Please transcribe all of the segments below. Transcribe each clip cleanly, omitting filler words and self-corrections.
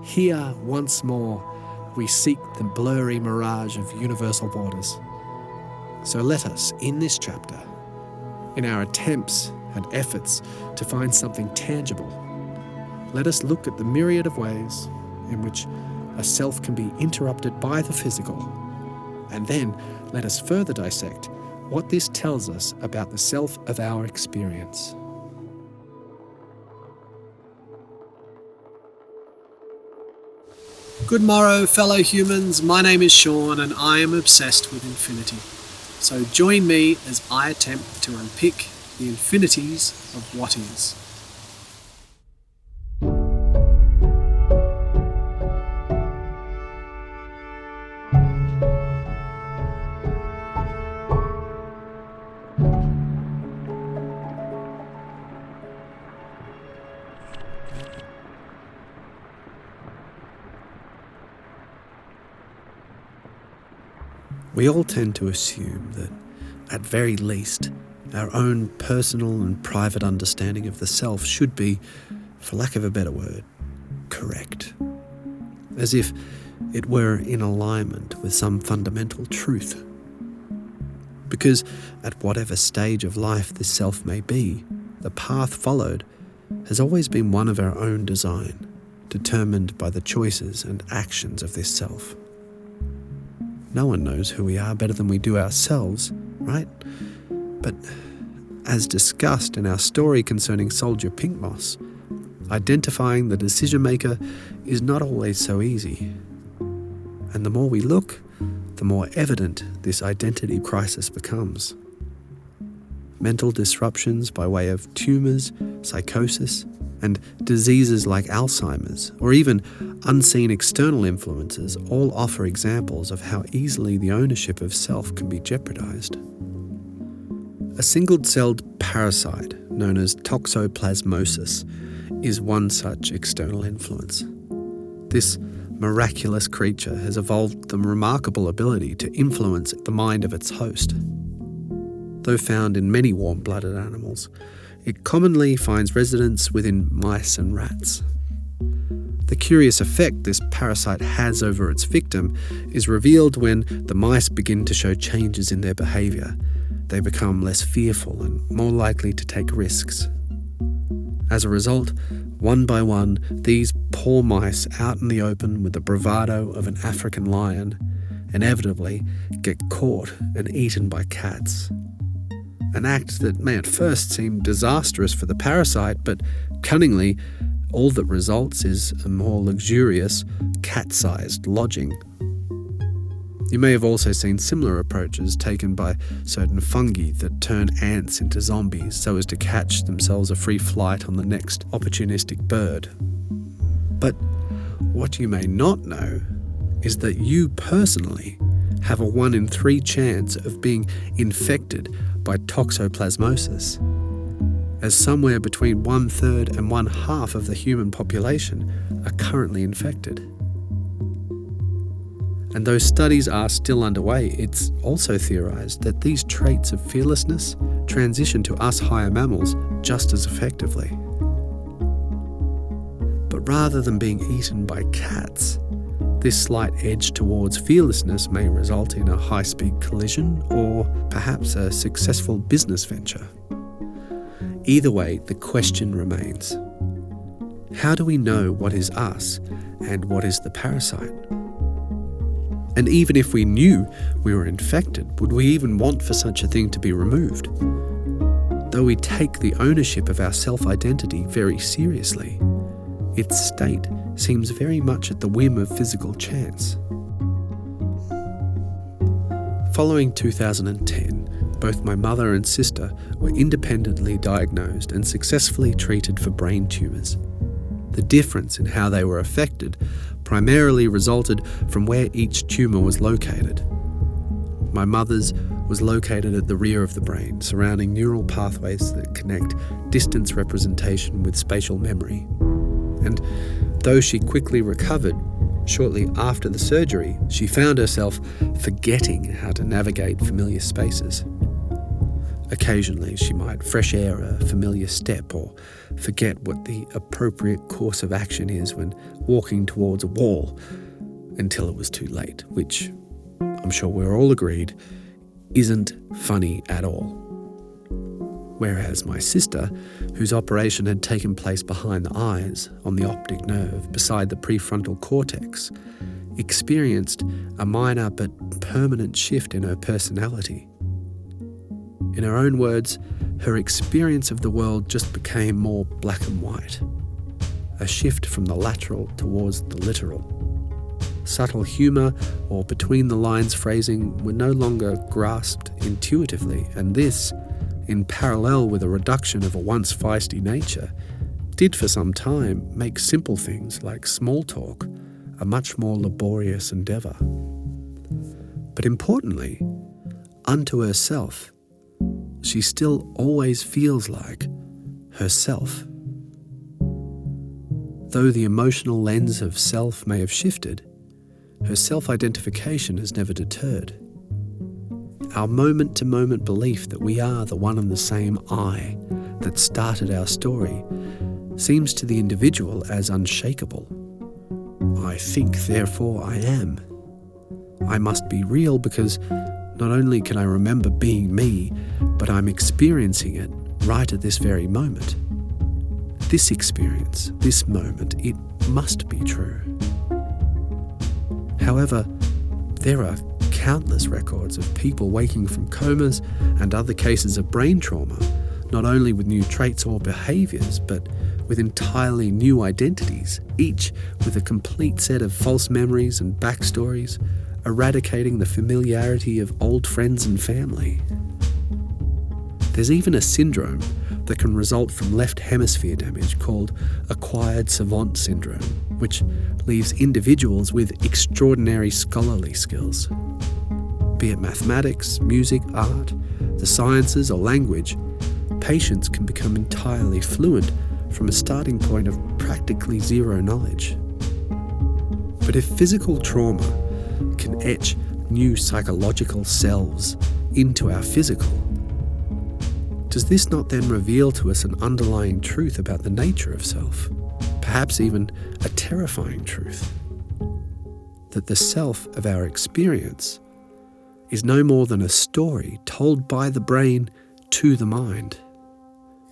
Here, once more, we seek the blurry mirage of universal borders. So let us, in this chapter, in our attempts and efforts to find something tangible, let us look at the myriad of ways in which a self can be interrupted by the physical, and then let us further dissect what this tells us about the self of our experience. Good morrow, fellow humans. My name is Sean and I am obsessed with infinity. So join me as I attempt to unpick the infinities of what is. We all tend to assume that, at very least, our own personal and private understanding of the self should be, for lack of a better word, correct. As if it were in alignment with some fundamental truth. Because at whatever stage of life this self may be, the path followed has always been one of our own design, determined by the choices and actions of this self. No one knows who we are better than we do ourselves, right? But as discussed in our story concerning Soldier Pink Moss, identifying the decision maker is not always so easy. And the more we look, the more evident this identity crisis becomes. Mental disruptions by way of tumours, psychosis, and diseases like Alzheimer's, or even unseen external influences, all offer examples of how easily the ownership of self can be jeopardized. A single-celled parasite known as Toxoplasmosis is one such external influence. This miraculous creature has evolved the remarkable ability to influence the mind of its host. Though found in many warm-blooded animals, it commonly finds residence within mice and rats. The curious effect this parasite has over its victim is revealed when the mice begin to show changes in their behaviour. They become less fearful and more likely to take risks. As a result, one by one, these poor mice out in the open with the bravado of an African lion inevitably get caught and eaten by cats. An act that may at first seem disastrous for the parasite, but cunningly, all that results is a more luxurious, cat-sized lodging. You may have also seen similar approaches taken by certain fungi that turn ants into zombies so as to catch themselves a free flight on the next opportunistic bird. But what you may not know is that you personally have a 1 in 3 chance of being infected by toxoplasmosis, as somewhere between 1/3 and 1/2 of the human population are currently infected. And though studies are still underway, it's also theorized that these traits of fearlessness transition to us higher mammals just as effectively. But rather than being eaten by cats, this slight edge towards fearlessness may result in a high-speed collision or perhaps a successful business venture. Either way, the question remains: how do we know what is us and what is the parasite? And even if we knew we were infected, would we even want for such a thing to be removed? Though we take the ownership of our self-identity very seriously, its state seems very much at the whim of physical chance. Following 2010, both my mother and sister were independently diagnosed and successfully treated for brain tumours. The difference in how they were affected primarily resulted from where each tumour was located. My mother's was located at the rear of the brain, surrounding neural pathways that connect distance representation with spatial memory. And though she quickly recovered, shortly after the surgery, she found herself forgetting how to navigate familiar spaces. Occasionally she might fresh air a familiar step or forget what the appropriate course of action is when walking towards a wall until it was too late, which I'm sure we're all agreed isn't funny at all. Whereas my sister, whose operation had taken place behind the eyes on the optic nerve beside the prefrontal cortex, experienced a minor but permanent shift in her personality. In her own words, her experience of the world just became more black and white, a shift from the lateral towards the literal. Subtle humour or between-the-lines phrasing were no longer grasped intuitively, and this, in parallel with a reduction of a once feisty nature, did for some time make simple things like small talk a much more laborious endeavour. But importantly, unto herself, she still always feels like herself. Though the emotional lens of self may have shifted, her self-identification has never deterred. Our moment-to-moment belief that we are the one and the same I that started our story seems to the individual as unshakable. I think, therefore I am. I must be real because not only can I remember being me, but I'm experiencing it right at this very moment. This experience, this moment, it must be true. However, there are countless records of people waking from comas and other cases of brain trauma, not only with new traits or behaviours, but with entirely new identities, each with a complete set of false memories and backstories, eradicating the familiarity of old friends and family. There's even a syndrome that can result from left hemisphere damage called acquired savant syndrome, which leaves individuals with extraordinary scholarly skills. Be it mathematics, music, art, the sciences, or language, patients can become entirely fluent from a starting point of practically zero knowledge. But if physical trauma can etch new psychological selves into our physical, does this not then reveal to us an underlying truth about the nature of self? Perhaps even a terrifying truth. That the self of our experience is no more than a story told by the brain to the mind.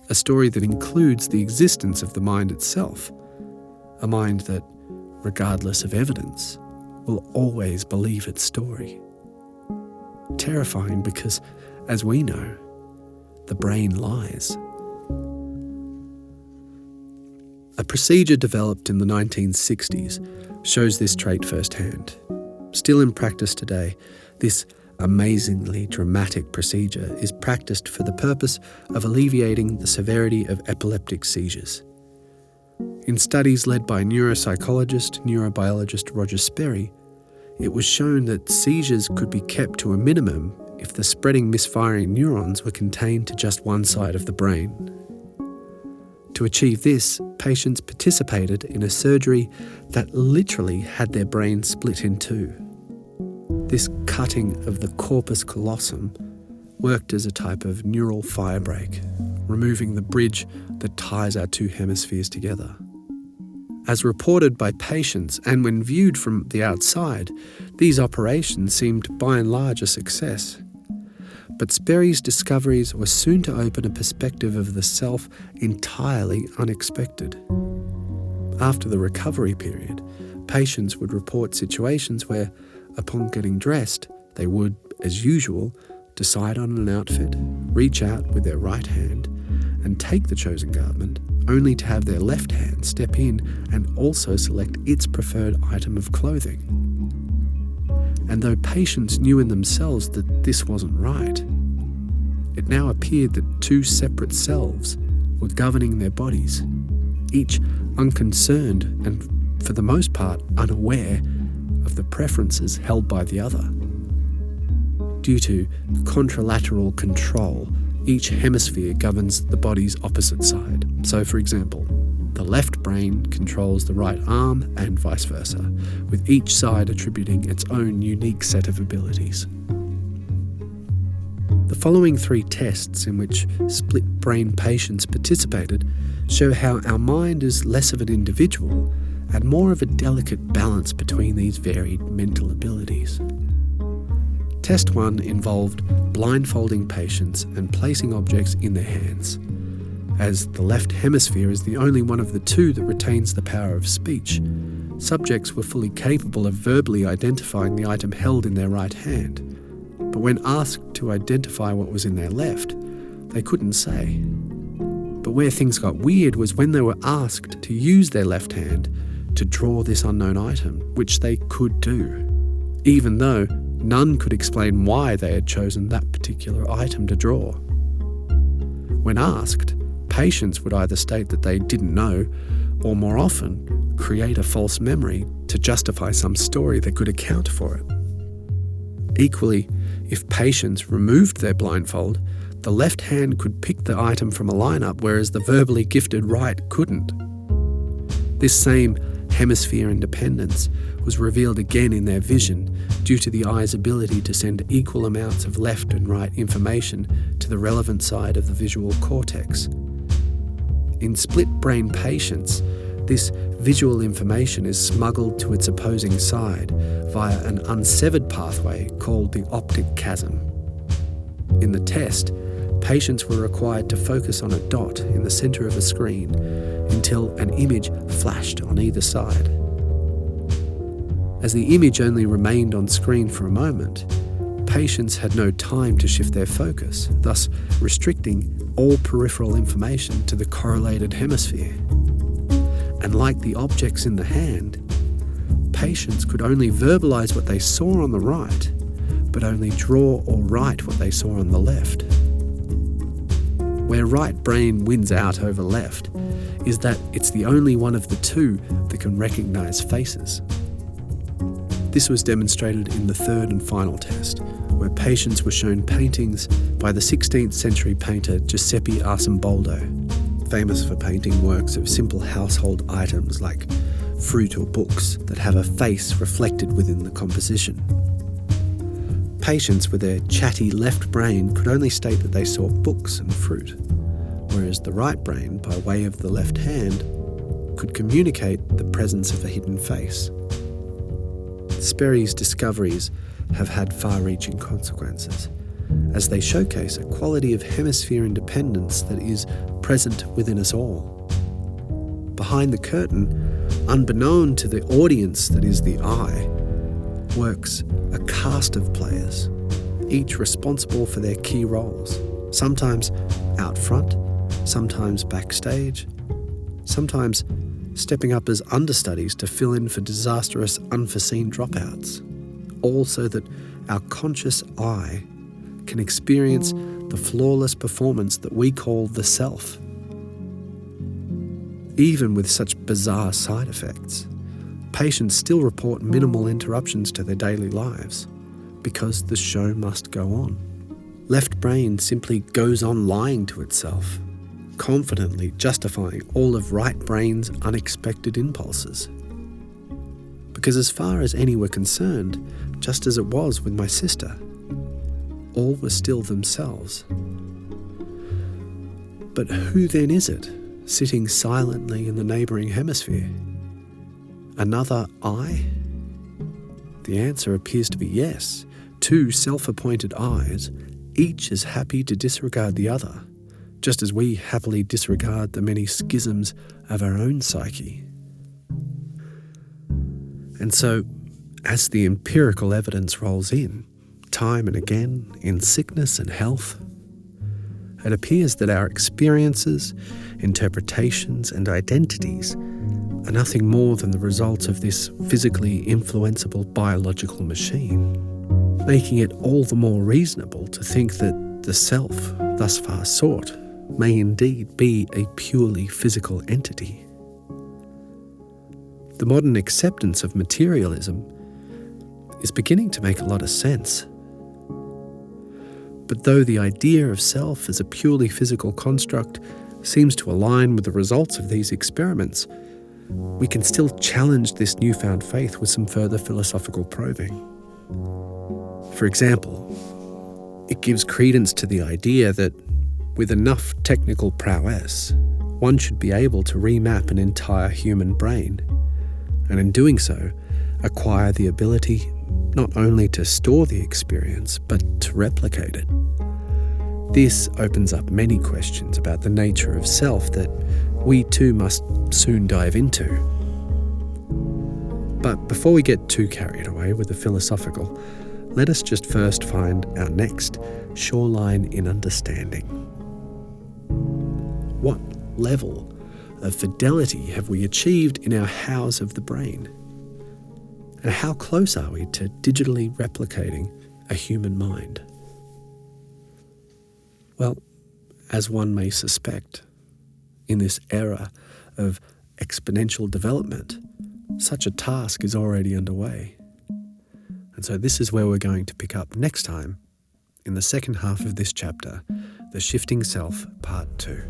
A story that includes the existence of the mind itself. A mind that, regardless of evidence, will always believe its story. Terrifying because, as we know, the brain lies. A procedure developed in the 1960s shows this trait firsthand. Still in practice today, this amazingly dramatic procedure is practiced for the purpose of alleviating the severity of epileptic seizures. In studies led by neuropsychologist, neurobiologist Roger Sperry, it was shown that seizures could be kept to a minimum if the spreading misfiring neurons were contained to just one side of the brain. To achieve this, patients participated in a surgery that literally had their brain split in two. This cutting of the corpus callosum worked as a type of neural firebreak, removing the bridge that ties our two hemispheres together. As reported by patients and when viewed from the outside, these operations seemed by and large a success. But Sperry's discoveries were soon to open a perspective of the self entirely unexpected. After the recovery period, patients would report situations where, upon getting dressed, they would, as usual, decide on an outfit, reach out with their right hand, and take the chosen garment, only to have their left hand step in and also select its preferred item of clothing. And though patients knew in themselves that this wasn't right, it now appeared that two separate selves were governing their bodies, each unconcerned and, for the most part, unaware of the preferences held by the other. Due to contralateral control, each hemisphere governs the body's opposite side. So, for example, the left brain controls the right arm and vice versa, with each side attributing its own unique set of abilities. The The following 3 tests in which split-brain patients participated show how our mind is less of an individual and more of a delicate balance between these varied mental abilities. Test 1 involved blindfolding patients and placing objects in their hands. As the left hemisphere is the only one of the 2 that retains the power of speech, subjects were fully capable of verbally identifying the item held in their right hand. But when asked to identify what was in their left, they couldn't say. But where things got weird was when they were asked to use their left hand to draw this unknown item, which they could do, even though none could explain why they had chosen that particular item to draw. When asked, patients would either state that they didn't know, or more often, create a false memory to justify some story that could account for it. Equally, if patients removed their blindfold, the left hand could pick the item from a lineup, whereas the verbally gifted right couldn't. This same hemisphere independence was revealed again in their vision due to the eye's ability to send equal amounts of left and right information to the relevant side of the visual cortex. In split-brain patients, this visual information is smuggled to its opposing side via an unsevered pathway called the optic chasm. In the test, patients were required to focus on a dot in the centre of a screen until an image flashed on either side. As the image only remained on screen for a moment, patients had no time to shift their focus, thus restricting all peripheral information to the correlated hemisphere. And like the objects in the hand, patients could only verbalise what they saw on the right, but only draw or write what they saw on the left. Where right brain wins out over left is that it's the only one of the 2 that can recognise faces. This was demonstrated in the 3rd and final test, where patients were shown paintings by the 16th century painter Giuseppe Arcimboldo, famous for painting works of simple household items like fruit or books that have a face reflected within the composition. Patients with their chatty left brain could only state that they saw books and fruit, whereas the right brain, by way of the left hand, could communicate the presence of a hidden face. Sperry's discoveries have had far-reaching consequences, as they showcase a quality of hemisphere independence that is present within us all. Behind the curtain, unbeknown to the audience that is the eye, works a cast of players, each responsible for their key roles, sometimes out front, sometimes backstage, sometimes stepping up as understudies to fill in for disastrous unforeseen dropouts, all so that our conscious eye can experience the flawless performance that we call the self. Even with such bizarre side effects, patients still report minimal interruptions to their daily lives because the show must go on. Left brain simply goes on lying to itself, confidently justifying all of right brain's unexpected impulses. Because as far as any were concerned, just as it was with my sister, all were still themselves. But who then is it, sitting silently in the neighbouring hemisphere? Another I? The answer appears to be yes. 2 self-appointed I's, each as happy to disregard the other, just as we happily disregard the many schisms of our own psyche. And so, as the empirical evidence rolls in, time and again, in sickness and health, it appears that our experiences, interpretations, and identities are nothing more than the result of this physically influenceable biological machine, making it all the more reasonable to think that the self, thus far sought, may indeed be a purely physical entity. The modern acceptance of materialism is beginning to make a lot of sense. But though the idea of self as a purely physical construct seems to align with the results of these experiments, we can still challenge this newfound faith with some further philosophical probing. For example, It gives credence to the idea that with enough technical prowess, one should be able to remap an entire human brain, and in doing so, acquire the ability not only to store the experience, but to replicate it. This opens up many questions about the nature of self that we too must soon dive into. But before we get too carried away with the philosophical, let us just first find our next shoreline in understanding. What level of fidelity have we achieved in our house of the brain? And how close are we to digitally replicating a human mind? Well, as one may suspect, in this era of exponential development, such a task is already underway. And so this is where we're going to pick up next time in the second half of this chapter, The Shifting Self, Part 2.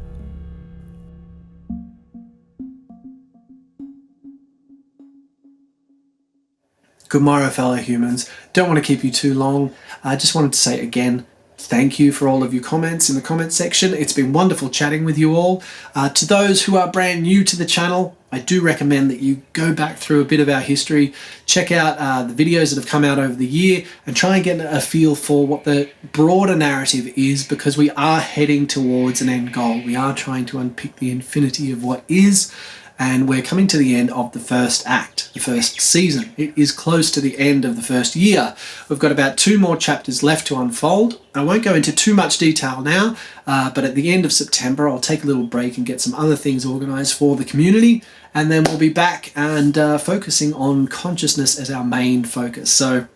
Good morrow, fellow humans. Don't want to keep you too long. I just wanted to say again, thank you for all of your comments in the comment section. It's been wonderful chatting with you all. To those who are brand new to the channel, I do recommend that you go back through a bit of our history, check out the videos that have come out over the year, and try and get a feel for what the broader narrative is, because we are heading towards an end goal. We are trying to unpick the infinity of what is, and we're coming to the end of the first act, the first season. It is close to the end of the first year. We've got about 2 more chapters left to unfold. I won't go into too much detail now, but at the end of September, I'll take a little break and get some other things organised for the community, and then we'll be back and focusing on consciousness as our main focus. So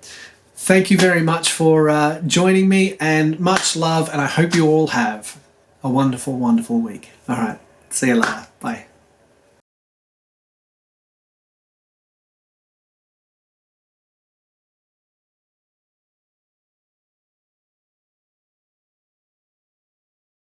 thank you very much for joining me, and much love, and I hope you all have a wonderful, wonderful week. All right, see you later. Bye.